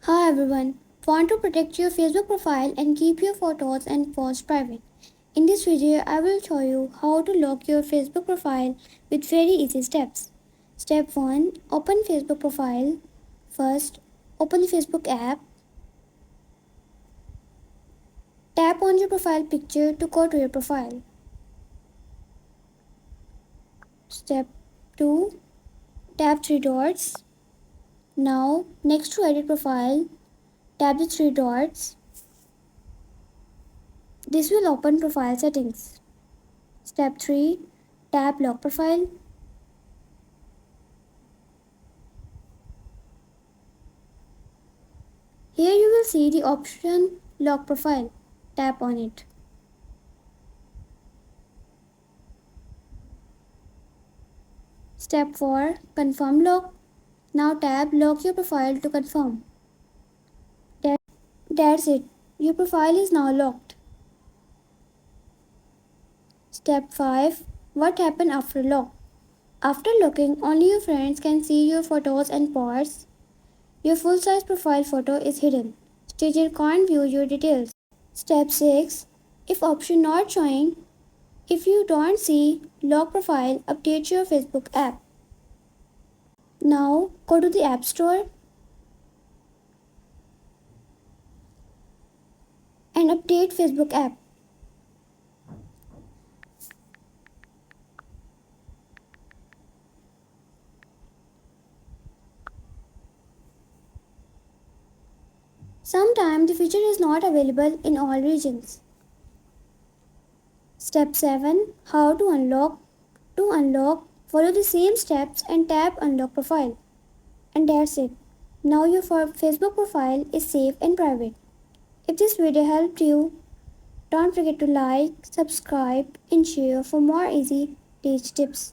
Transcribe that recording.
Hi everyone. Want to protect your Facebook profile and keep your photos and posts private? In this video, I will show you how to lock your Facebook profile with very easy steps. Step 1. Open Facebook profile. First, open the Facebook app. Tap on your profile picture to go to your profile. Step 2. Tap 3 dots. Now, next to edit profile, tap the 3 dots. This will open profile settings. Step 3. Tap lock profile. Here you will see the option lock profile. Tap on it. Step 4. Confirm lock. Now tap lock your profile to confirm. That's it. Your profile is now locked. Step 5. What happened after lock? After locking, only your friends can see your photos and posts. Your full-size profile photo is hidden. Stranger can't view your details. Step 6. If option not showing, if you don't see lock profile, update your Facebook app. Now go to the App Store and update Facebook app. Sometimes the feature is not available in all regions. Step 7. How to unlock. To unlock, follow the same steps and tap unlock profile. And that's it. Now your Facebook profile is safe and private. If this video helped you, don't forget to like, subscribe and share for more easy tech tips.